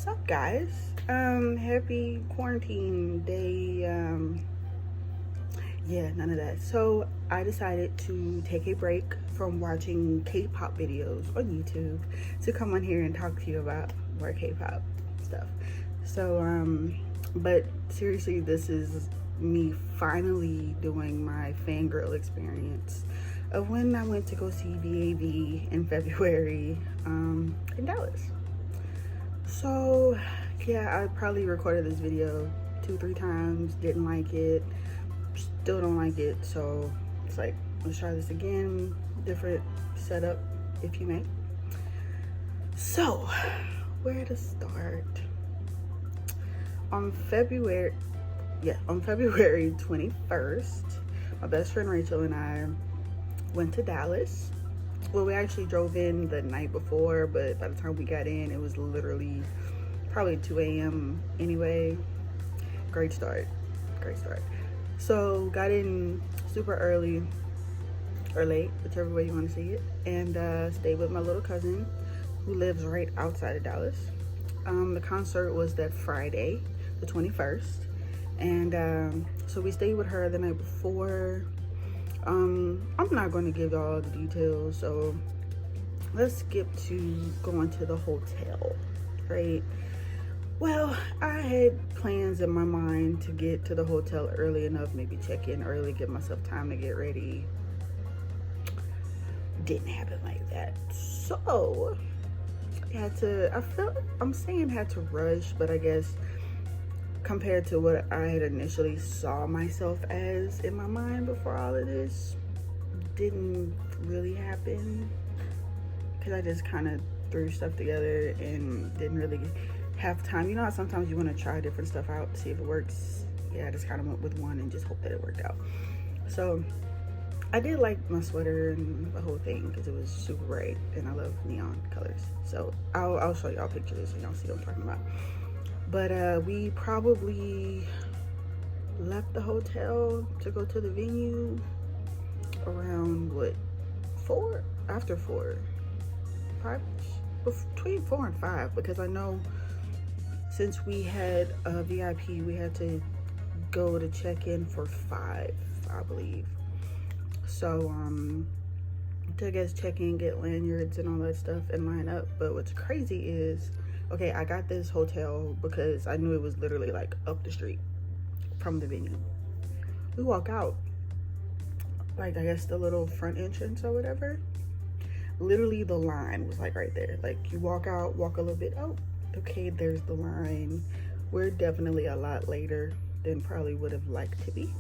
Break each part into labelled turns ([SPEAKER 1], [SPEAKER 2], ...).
[SPEAKER 1] up, guys? Happy quarantine day. Yeah, none of that. So I decided to take a break from watching K-pop videos on YouTube to come on here and talk to you about more K-pop stuff. So, but seriously, this is me finally doing my fangirl experience of when I went to go see VAV in February in Dallas. So yeah, I probably recorded this video 2-3 times, didn't like it, still don't like it, so it's like, let's try this again, different setup, if you may. So where to start? On February 21st, my best friend Rachel and I went to Dallas. Well, we actually drove in the night before, but by the time we got in, it was literally probably 2 a.m. anyway. Great start. So got in super early or late, whichever way you want to see it, and stayed with my little cousin who lives right outside of Dallas. The concert was that Friday, the 21st, and so we stayed with her the night before. I'm not going to give y'all the details, so let's skip to going to the hotel, right? Well, I had plans in my mind to get to the hotel early enough, maybe check in early, give myself time to get ready. Didn't happen like that. So had to rush, but I guess compared to what I had initially saw myself as in my mind before all of this, didn't really happen, because I just kind of threw stuff together and didn't really have time. You know how sometimes you want to try different stuff out to see if it works? Yeah, I just kind of went with one and just hope that it worked out. So I did like my sweater and the whole thing because it was super bright and I love neon colors. So I'll show y'all pictures and y'all see what I'm talking about. But we probably left the hotel to go to the venue around what, 4? After 4, 5, between 4 and 5, because I know since we had a VIP, we had to go to check in for 5, I believe. So to, I guess, check in, get lanyards and all that stuff and line up. But what's crazy is, okay, I got this hotel because I knew it was literally like up the street from the venue. We walk out, like, I guess the little front entrance or whatever, literally the line was like right there. Like, you walk out, walk a little bit, oh, okay, there's the line. We're definitely a lot later than probably would have liked to be.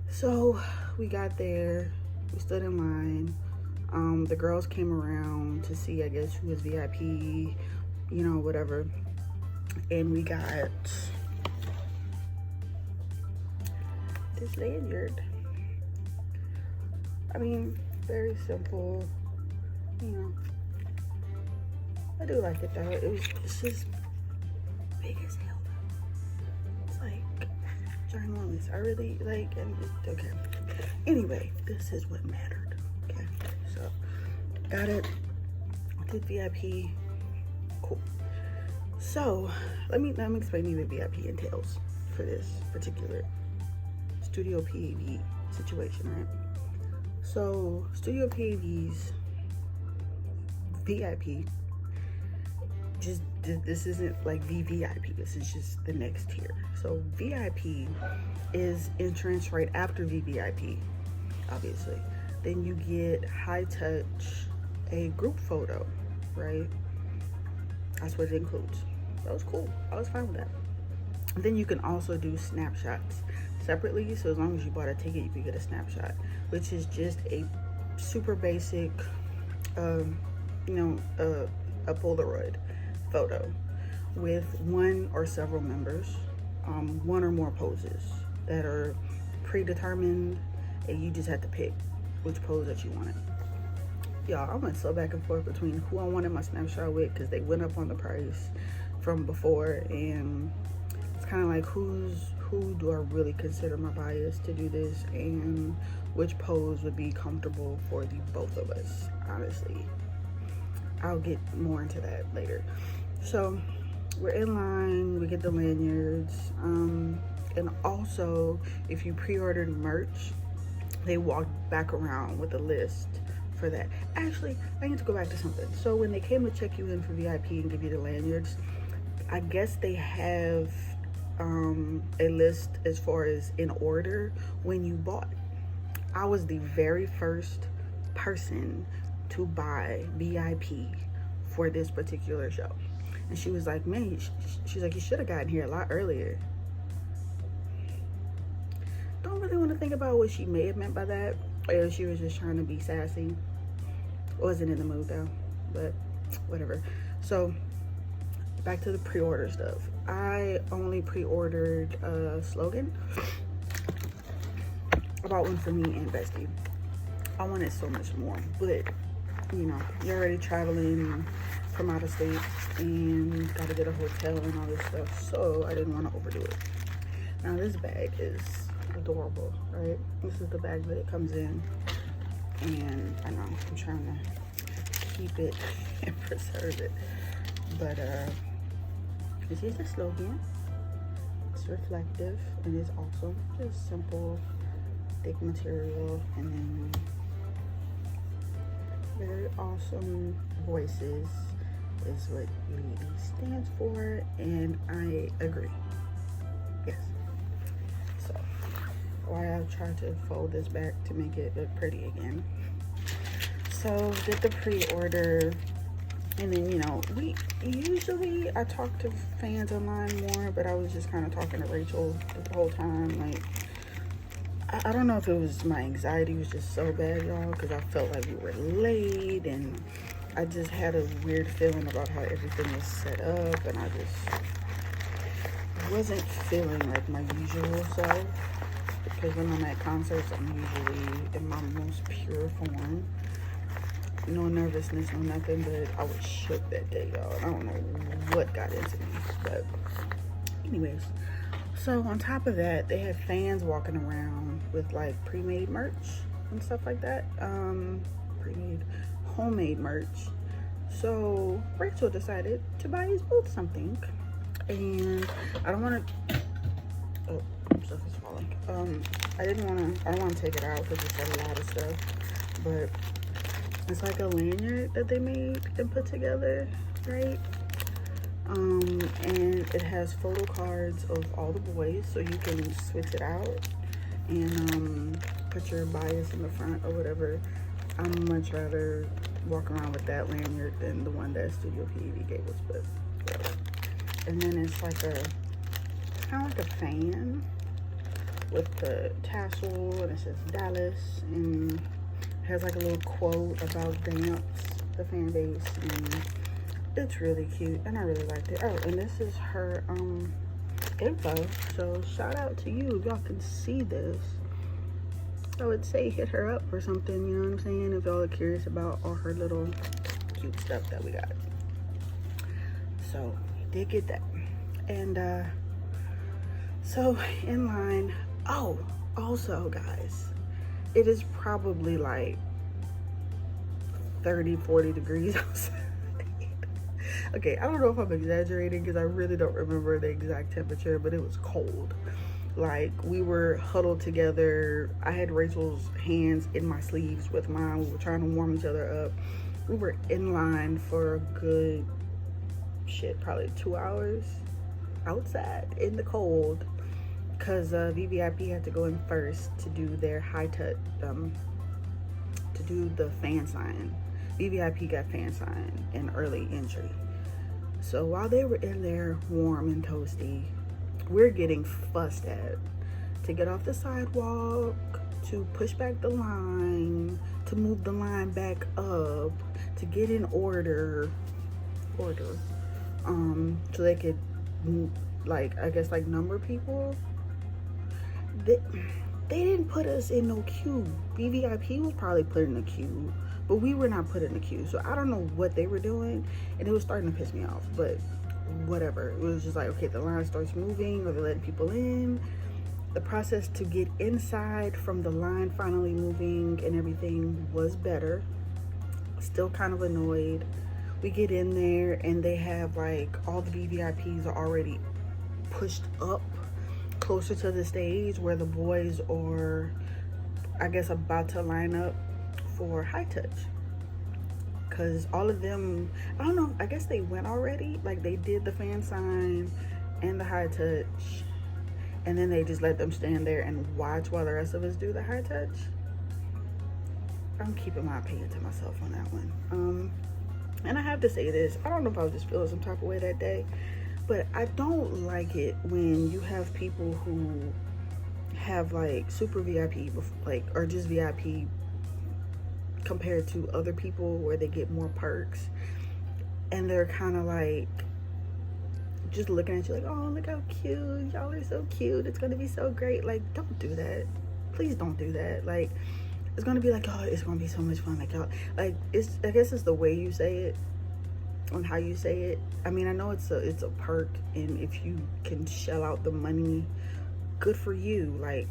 [SPEAKER 1] So we got there, we stood in line. The girls came around to see, I guess, who was VIP, you know, whatever. And we got this lanyard. I mean, very simple, you know. I do like it though. It's just big as hell though. It's like ginormous. I really like, and okay. Anyway, this is what mattered. Okay, so got it. Did VIP. Cool. So let me explain to you what VIP entails for this particular studio PAV situation, right? So studio PAVs, VIP, just, this isn't like VVIP, this is just the next tier. So VIP is entrance right after VVIP, obviously. Then you get high touch, a group photo, right? That's what it includes. That was cool. I was fine with that. And then you can also do snapshots separately. So as long as you bought a ticket, you could get a snapshot, which is just a super basic, a Polaroid photo with one or several members, one or more poses that are predetermined, and you just have to pick which pose that you wanted. Y'all, I went so back and forth between who I wanted my snapshot with, because they went up on the price from before, and it's kind of like who do I really consider my bias to do this, and which pose would be comfortable for the both of us. Honestly, I'll get more into that later. So we're in line, we get the lanyards, and also if you pre-ordered merch, they walked back around with a list for that. Actually, I need to go back to something. So when they came to check you in for VIP and give you the lanyards, I guess they have a list as far as in order when you bought. I was the very first person to buy VIP for this particular show. And she was like, man, she's like, you should have gotten here a lot earlier. Don't really want to think about what she may have meant by that, or she was just trying to be sassy. Wasn't in the mood though, but whatever. So back to the pre-order stuff. I only pre-ordered a slogan. I bought one for me and Bestie. I wanted so much more, but you know, you're already traveling from out of state and gotta get a hotel and all this stuff, so I didn't want to overdo it. Now this bag is adorable, right? This is the bag that it comes in, and I know I'm trying to keep it and preserve it, but this is the slogan. It's reflective and it's awesome. Just simple, thick material, and then very awesome voices is what UEE stands for, and I agree. Yes. So while I try to fold this back to make it look pretty again. So did the pre-order, and then you know, I talk to fans online more, but I was just kind of talking to Rachel the whole time. Like, I don't know if it was my anxiety was just so bad, y'all, because I felt like we were late, and I just had a weird feeling about how everything was set up, and I just wasn't feeling like my usual self, because when I'm at concerts, I'm usually in my most pure form. No nervousness, no nothing, but I was shook that day, y'all. I don't know what got into me, but anyways. So on top of that, they had fans walking around with like pre-made merch and stuff like that. Pre-made homemade merch. So Rachel decided to buy us both something, and I don't want to. Oh, stuff is falling. I don't want to take it out because it's got a lot of stuff, but it's like a lanyard that they made and put together, right? And it has photo cards of all the boys, so you can switch it out and put your bias in the front or whatever. I'd much rather walk around with that lanyard than the one that Studio PEV gave us, but whatever. And then it's like kind of like a fan with the tassel, and it says Dallas, and it has like a little quote about dance, the fan base, and it's really cute, and I really liked it. Oh, and this is her info, so shout out to you if y'all can see this. I would say hit her up or something, you know what I'm saying, if y'all are curious about all her little cute stuff that we got. So we did get that. And so in line, oh, also guys, it is probably like 30-40 degrees outside. Okay, I don't know if I'm exaggerating because I really don't remember the exact temperature, but it was cold. Like, we were huddled together. I had Rachel's hands in my sleeves with mine. We were trying to warm each other up. We were in line for a good, probably 2 hours outside in the cold, because VVIP had to go in first to do their high touch, to do the fan sign. VVIP got fan sign in early entry. So while they were in there warm and toasty, we're getting fussed at to get off the sidewalk, to push back the line, to move the line back up, to get in order, so they could, like, I guess, like, number people. They didn't put us in no queue. VVIP was probably put in a queue, but we were not put in the queue. So I don't know what they were doing, and it was starting to piss me off, but whatever. It was just like, okay, the line starts moving, or they're letting people in. The process to get inside from the line finally moving and everything was better. Still kind of annoyed We get in there and they have like all the VVIPs are already pushed up closer to the stage where the boys are, I guess, about to line up for high touch. Because all of them, I don't know, I guess they went already. Like they did the fan sign and the high touch, and then they just let them stand there and watch while the rest of us do the high touch. I'm keeping my opinion to myself on that one. And I have to say this, I don't know if I was just feeling some type of way that day, but I don't like it when you have people who have like super VIP, like, or just VIP compared to other people where they get more perks, and they're kind of like just looking at you like, oh, look how cute, y'all are so cute, it's gonna be so great. Like, don't do that. Please don't do that. Like, it's gonna be like, oh, it's gonna be so much fun. Like, y'all, like, it's, I guess it's the way you say it and how you say it. I mean, I know it's a perk, and if you can shell out the money, good for you. Like,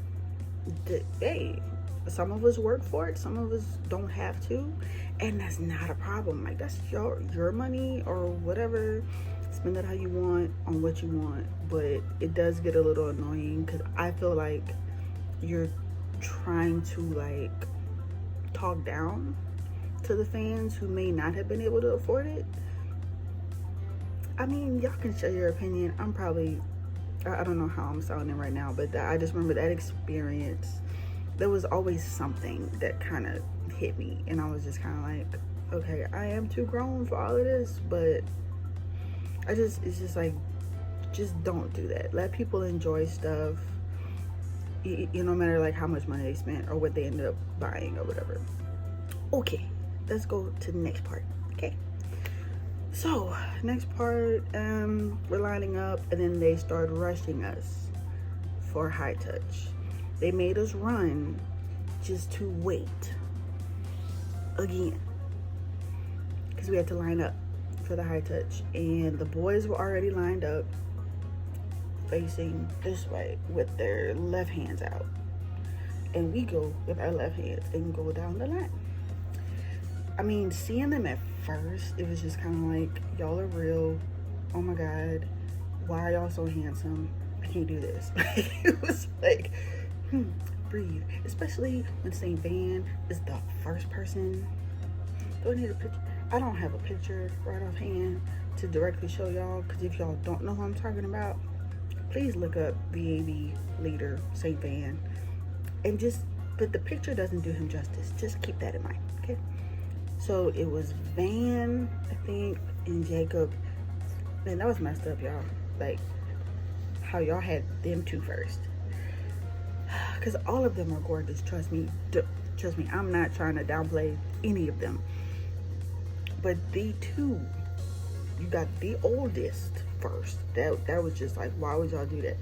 [SPEAKER 1] hey, some of us work for it, some of us don't have to, and that's not a problem. Like, that's your money or whatever. Spend it how you want on what you want. But it does get a little annoying because I feel like you're trying to like talk down to the fans who may not have been able to afford it. I mean, y'all can share your opinion. I'm probably, I don't know how I'm sounding right now, but I just remember that experience. There was always something that kind of hit me, and I was just kind of like, okay, I am too grown for all of this, but it's just like, just don't do that. Let people enjoy stuff, you know, no matter like how much money they spent or what they ended up buying or whatever. Okay, let's go to the next part. Okay, so next part, we're lining up, and then they start rushing us for high touch. They made us run just to wait again because we had to line up for the high touch, and the boys were already lined up facing this way with their left hands out, and we go with our left hands and go down the line. I mean, seeing them at first, it was just kind of like, y'all are real. Oh my God, why are y'all so handsome? I can't do this. It was like, breathe. Especially when St. Van is the first person. Do I need a picture? I don't have a picture right offhand to directly show y'all, because if y'all don't know who I'm talking about, please look up VAV leader St. Van, and just, but the picture doesn't do him justice. Just keep that in mind, okay? So it was Van, I think, and Jacob. Man, that was messed up, y'all. Like, how y'all had them two first. Because all of them are gorgeous, trust me. Trust me, I'm not trying to downplay any of them. But the two, you got the oldest first. That was just like, why would y'all do that?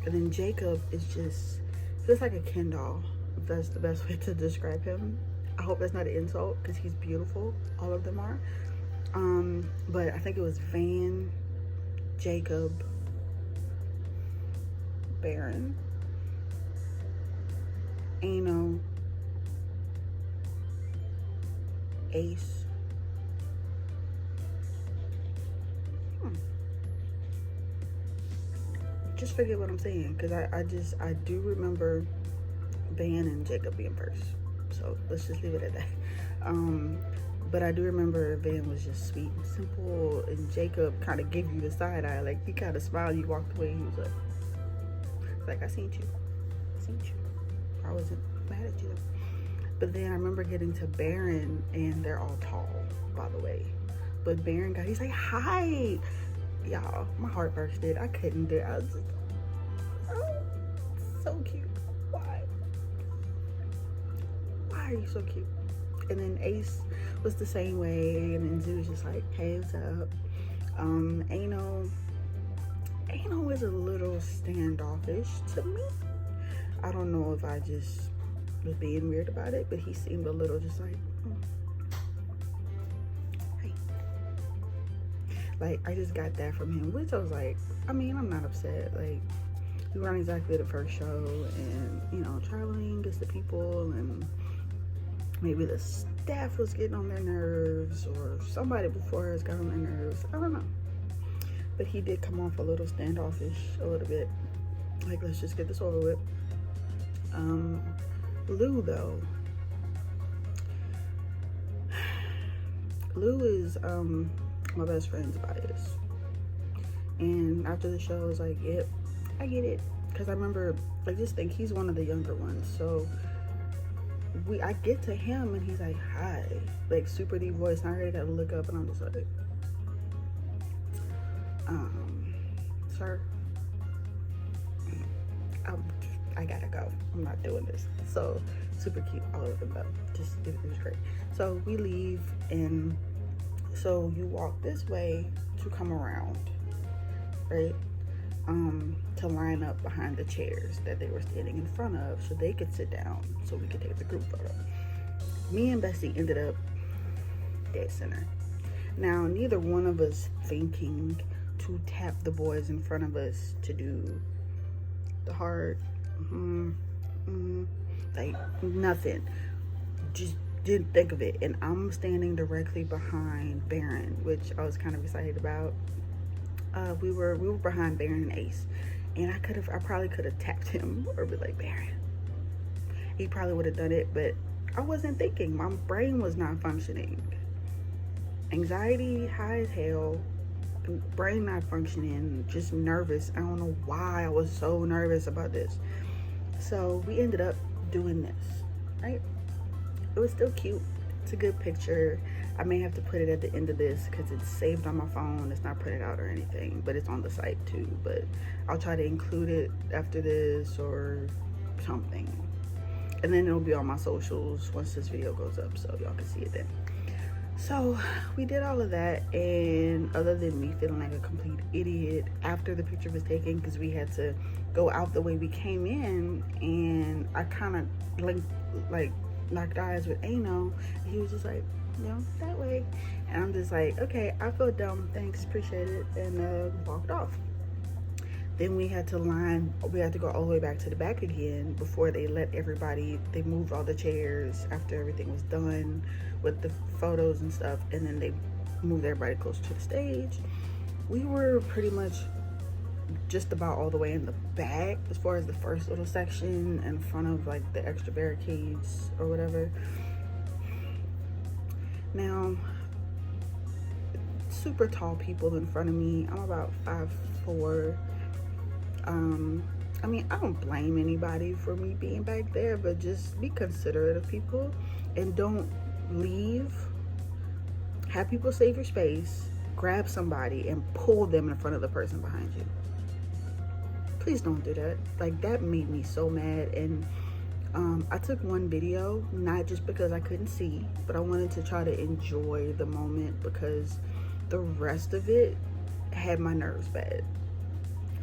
[SPEAKER 1] And then Jacob is just like a Ken doll, if that's the best way to describe him. I hope that's not an insult, because he's beautiful. All of them are. But I think it was Van, Jacob, Baron, Ano, Ace. Just forget what I'm saying, because I do remember Van and Jacob being first. So let's just leave it at that. But I do remember Van was just sweet and simple, and Jacob kind of gave you the side eye. Like, he kind of smiled, you walked away, he was like, I seen you. I wasn't mad at you. But then I remember getting to Baron, and they're all tall, by the way. But Baron he's like, hi. Y'all, my heart bursted. I couldn't do it. I was just, oh, so cute. Why are you so cute? And then Ace was the same way, and then Zoo was just like, hey, what's up? Ano is a little standoffish to me. I don't know if I just was being weird about it, but he seemed a little just like, hey. Like, I just got that from him, which I was like, I mean, I'm not upset. Like, we weren't exactly the first show, and, you know, traveling gets the people, and maybe the staff was getting on their nerves, or somebody before us got on their nerves. I don't know. But he did come off a little standoffish, a little bit. Like, let's just get this over with. Lou, though. Lou is my best friend's bias. And after the show, I was like, yep, I get it. Because I remember, I just think he's one of the younger ones. So I get to him and he's like, hi. Like, super deep voice. And I already got to look up and I'm just like, sir, I gotta go. I'm not doing this. So super cute, all of them though. Just it was great. So we leave, and so you walk this way to come around, right? To line up behind the chairs that they were standing in front of, so they could sit down, so we could take the group photo. Me and Bessie ended up dead center. Now, neither one of us thinking to tap the boys in front of us to do the heart, like nothing. Just didn't think of it. And I'm standing directly behind Baron, which I was kind of excited about. We were behind Baron and Ace, and I probably could have tapped him or be like, Baron. He probably would have done it, but I wasn't thinking. My brain was not functioning. Anxiety high as hell. Brain not functioning, just nervous. I don't know why I was so nervous about this. So we ended up doing this, right? It was still cute. It's a good picture. I may have to put it at the end of this because it's saved on my phone. It's not printed out or anything, but it's on the site too. But I'll try to include it after this or something. And then it'll be on my socials once this video goes up, so y'all can see it then. So we did all of that, and other than me feeling like a complete idiot after the picture was taken, because we had to go out the way we came in, and I kind of like knocked eyes with Ano, and he was just like, no, that way, and I'm just like, okay, I feel dumb, thanks, appreciate it, and walked off. Then we had to go all the way back to the back again before they moved all the chairs after everything was done with the photos and stuff, and then they moved everybody closer to the stage. We were pretty much just about all the way in the back as far as the first little section in front of like the extra barricades or whatever. Now, super tall people in front of me. I'm about 5'4". I mean, I don't blame anybody for me being back there, but just be considerate of people and don't leave. Have people save your space, grab somebody and pull them in front of the person behind you. Please don't do that. Like, that made me so mad. And I took one video, not just because I couldn't see, but I wanted to try to enjoy the moment because the rest of it had my nerves bad,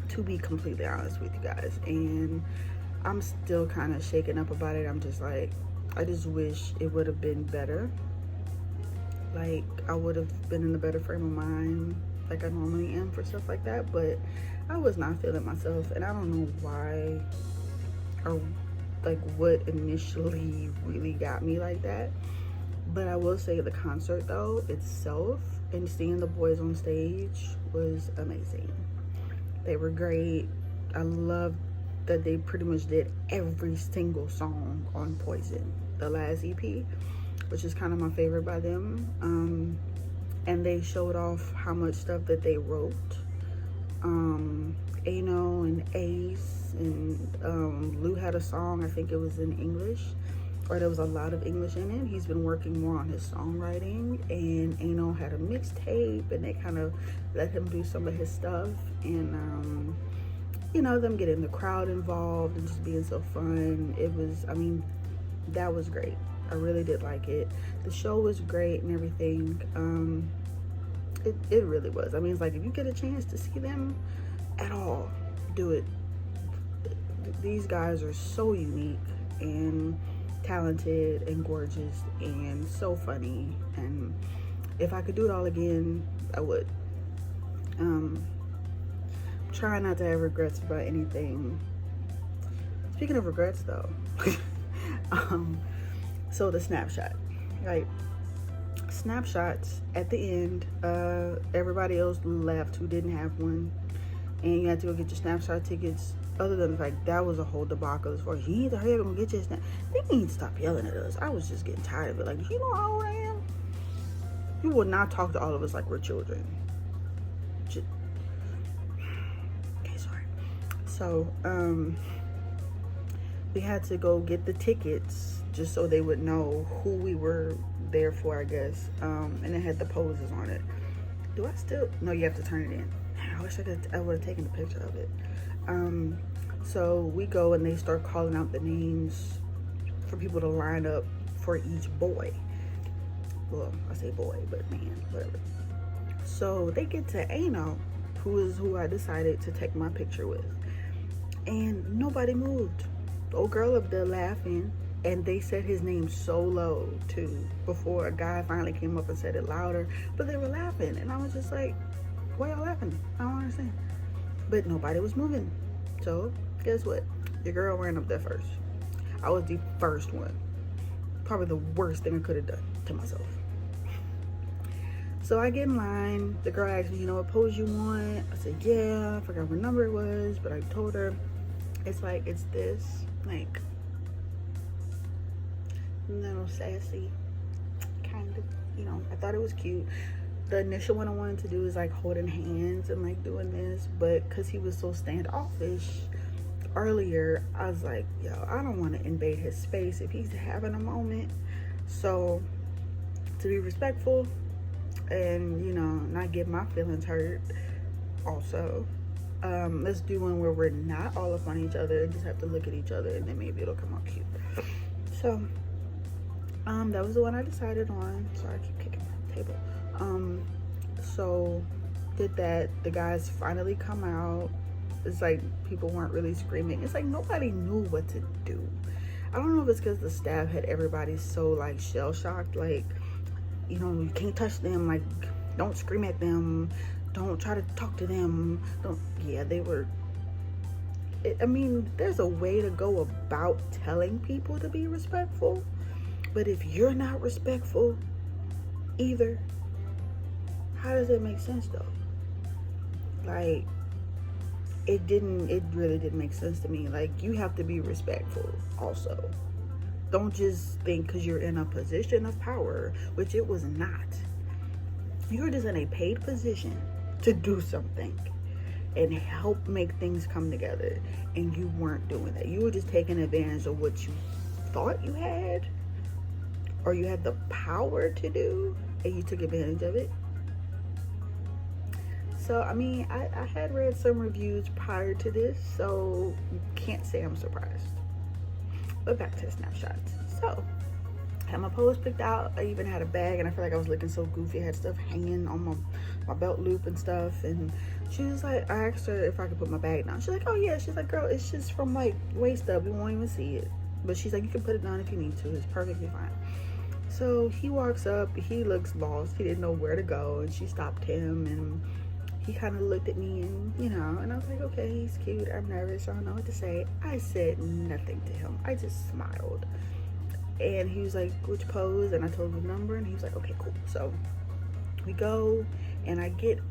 [SPEAKER 1] to be completely honest with you guys. And I'm still kind of shaken up about it. I'm just like, I just wish it would have been better. Like, I would have been in a better frame of mind like I normally am for stuff like that, but I was not feeling myself, and I don't know why or like what initially really got me like that. But I will say the concert though itself and seeing the boys on stage was amazing. They were great. I love that they pretty much did every single song on Poison, the last EP, which is kind of my favorite by them. And they showed off how much stuff that they wrote. Ano and Ace and Lou had a song, I think it was in English, or there was a lot of English in it. He's been working more on his songwriting, and Ano had a mixtape, and they kind of let him do some of his stuff, and you know, them getting the crowd involved and just being so fun. It was, I mean, that was great. I really did like it. The show was great and everything. It really was. I mean, it's like, if you get a chance to see them at all, do it. These guys are so unique and talented and gorgeous and so funny, and if I could do it all again, I would. Try not to have regrets about anything. Speaking of regrets though, so the snapshot. Like, snapshots at the end. Everybody else left who didn't have one, and you had to go get your snapshot tickets. Other than the fact that was a whole debacle as far as you need to hurry up and get your snap. They need to stop yelling at us. I was just getting tired of it. Like, you know how old I am? You will not talk to all of us like we're children. Just... Okay, sorry. So, we had to go get the tickets just so they would know who we were there for, I guess. And it had the poses on it. Do I still? No, you have to turn it in. I wish I would have taken a picture of it. So we go and they start calling out the names for people to line up for each boy. Well, I say boy, but man, whatever. So they get to Ano, who is who I decided to take my picture with. And nobody moved. The old girl up there laughing, and they said his name so low too before a guy finally came up and said it louder, but they were laughing, and I was just like, why y'all laughing? I don't understand. But nobody was moving. So guess what? Your girl ran up there first. I was the first one. Probably the worst thing I could have done to myself. So I get in line. The girl asked me, you know what pose you want? I said, yeah. I forgot what number it was, but I told her, it's like, it's this, like, a little sassy, kind of, you know. I thought it was cute. The initial one I wanted to do is like holding hands and like doing this, but because he was so standoffish earlier, I was like, yo, I don't want to invade his space if he's having a moment. So to be respectful and, you know, not get my feelings hurt also, let's do one where we're not all up on each other and just have to look at each other, and then maybe it'll come out cute. So that was the one I decided on. Sorry, I keep kicking my table. So did that. The guys finally come out. It's like people weren't really screaming. It's like nobody knew what to do. I don't know if it's because the staff had everybody so like shell shocked, like, you know, you can't touch them, like, don't scream at them, don't try to talk to them, don't. Yeah, they were. I mean, there's a way to go about telling people to be respectful, but if you're not respectful either, how does that make sense though? Like, it really didn't make sense to me. Like, you have to be respectful also. Don't just think because you're in a position of power, which it was not. You were just in a paid position to do something and help make things come together, and you weren't doing that. You were just taking advantage of what you thought you had, or you had the power to do, and you took advantage of it. So, I mean, I had read some reviews prior to this, so can't say I'm surprised. But back to the snapshots. So, I had my pose picked out. I even had a bag, and I feel like I was looking so goofy. I had stuff hanging on my belt loop and stuff. And she was like, I asked her if I could put my bag down. She's like, oh yeah. She's like, girl, it's just from like waist up. We won't even see it. But she's like, you can put it down if you need to. It's perfectly fine. So he walks up. He looks lost. He didn't know where to go. And she stopped him, and he kind of looked at me, and, you know, and I was like, okay, he's cute. I'm nervous. I don't know what to say. I said nothing to him. I just smiled. And he was like, which pose? And I told him the number, and he was like, okay, cool. So we go, and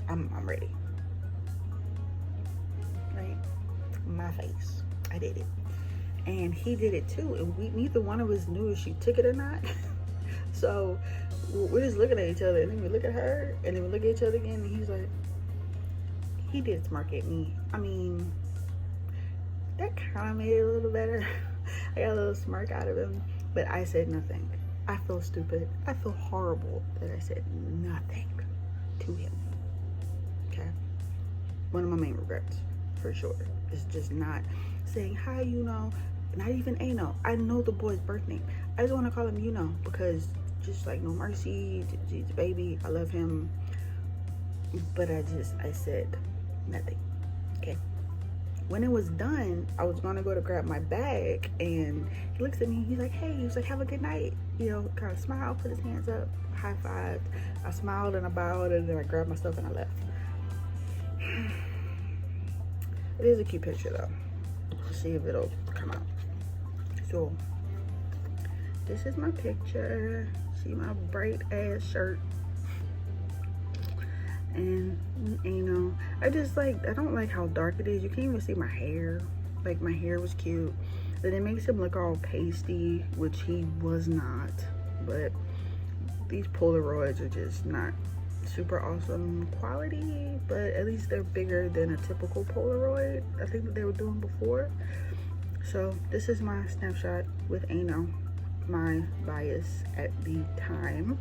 [SPEAKER 1] I'm ready. Right? My face. I did it. And he did it too. And neither one of us knew if she took it or not. So we're just looking at each other, and then we look at her, and then we look at each other again, and he's like, he did smirk at me. I mean, that kind of made it a little better. I got a little smirk out of him, but I said nothing. I feel stupid. I feel horrible that I said nothing to him. Okay? One of my main regrets, for sure, is just not saying, hi, you know, not even Ano. I know the boy's birth name. I just want to call him, you know, because just like no mercy, he's a baby. I love him. But I said nothing. Okay. When it was done, I was gonna go to grab my bag, and he looks at me. He's like, "Hey," he was like, "Have a good night." You know, kind of smiled, put his hands up, high fived. I smiled and I bowed, and then I grabbed my stuff and I left. It is a cute picture though. Let's see if it'll come out. So this is my picture. See my bright ass shirt. And you know, I don't like how dark it is. You can't even see my hair. Like, my hair was cute. Then it makes him look all pasty, which he was not. But these Polaroids are just not super awesome quality, but at least they're bigger than a typical Polaroid I think that they were doing before. So this is my snapshot with Ano, my bias at the time.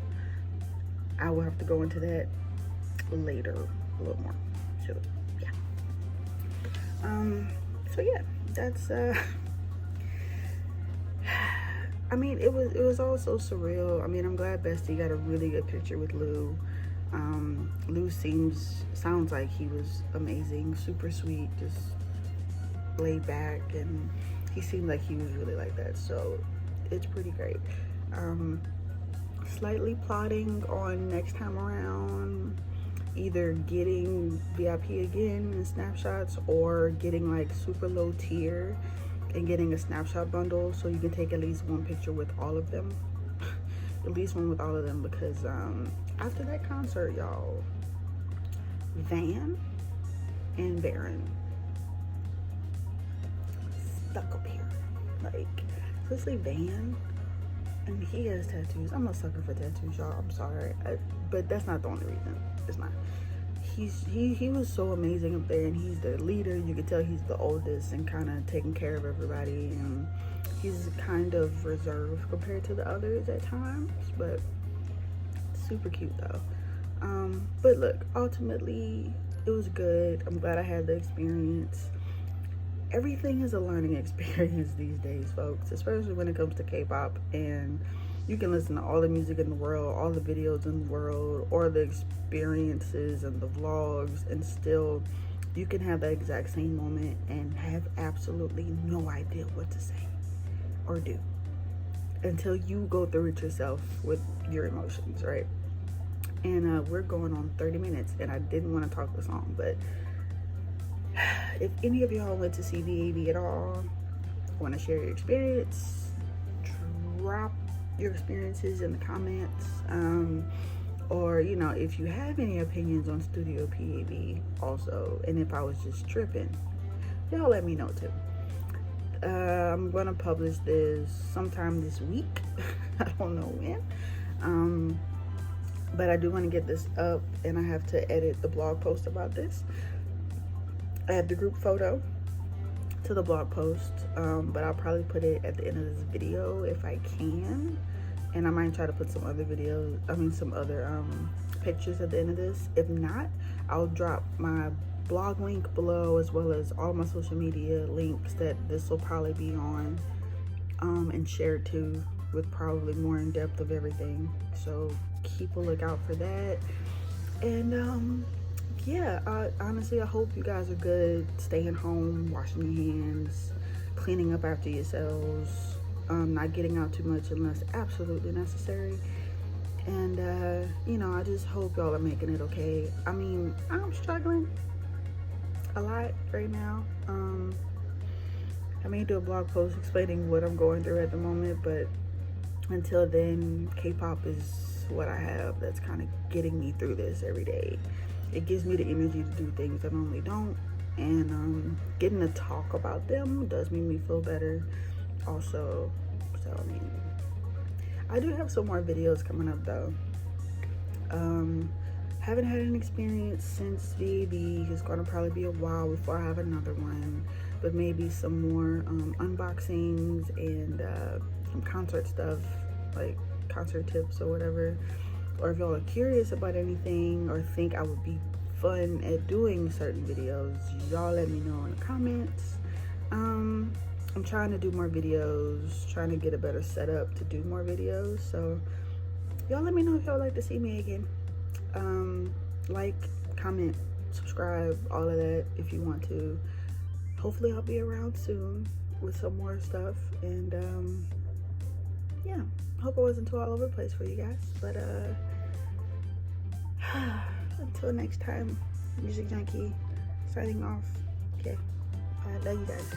[SPEAKER 1] I will have to go into that later a little more. So yeah. So yeah, that's I mean, it was all so surreal. I mean, I'm glad Bestie got a really good picture with Lou. Lou sounds like he was amazing, super sweet, just laid back, and he seemed like he was really like that, so it's pretty great. Slightly plotting on next time around, either getting VIP again in snapshots or getting like super low tier and getting a snapshot bundle so you can take at least one picture with all of them. At least one with all of them, because after that concert, y'all, Van and Baron stuck up here. Like, especially Van, and he has tattoos. I'm a sucker for tattoos, y'all. I'm sorry, but that's not the only reason. It's not. He was so amazing up there, and he's the leader. You could tell he's the oldest and kind of taking care of everybody, and he's kind of reserved compared to the others at times, but super cute though. But look, ultimately it was good. I'm glad I had the experience. Everything is a learning experience these days, folks, especially when it comes to K-pop. And you can listen to all the music in the world, all the videos in the world, or the experiences and the vlogs, and still you can have that exact same moment and have absolutely no idea what to say or do until you go through it yourself with your emotions, right? And we're going on 30 minutes, and I didn't want to talk this long, but if any of y'all went to see VAV at all, want to share your experience, drop your experiences in the comments, or you know, if you have any opinions on Studio PAV also, and if I was just tripping, y'all let me know too. I'm gonna publish this sometime this week. I don't know when, but I do want to get this up, and I have to edit the blog post about this. I have the group photo to the blog post, but I'll probably put it at the end of this video if I can, and I might try to put some other videos, some other pictures at the end of this. If not, I'll drop my blog link below, as well as all my social media links that this will probably be on, and shared too, with probably more in depth of everything. So keep a lookout for that. And yeah, honestly, I hope you guys are good, staying home, washing your hands, cleaning up after yourselves, not getting out too much unless absolutely necessary. And you know, I just hope y'all are making it okay. I mean, I'm struggling a lot right now. I may do a blog post explaining what I'm going through at the moment, but until then, K-pop is what I have that's kind of getting me through this every day. It gives me the energy to do things I normally don't, and getting to talk about them does make me feel better also. So I mean, I do have some more videos coming up though. Haven't had an experience since VAV. It's gonna probably be a while before I have another one, but maybe some more unboxings and some concert stuff, like concert tips or whatever. Or if y'all are curious about anything or think I would be fun at doing certain videos, y'all let me know in the comments. I'm trying to do more videos, trying to get a better setup to do more videos, so y'all let me know if y'all like to see me again. Like, comment, subscribe, all of that if you want to. Hopefully I'll be around soon with some more stuff, and yeah, hope I wasn't too all over the place for you guys, but until next time, Music Junkie signing off. Okay, I love you guys.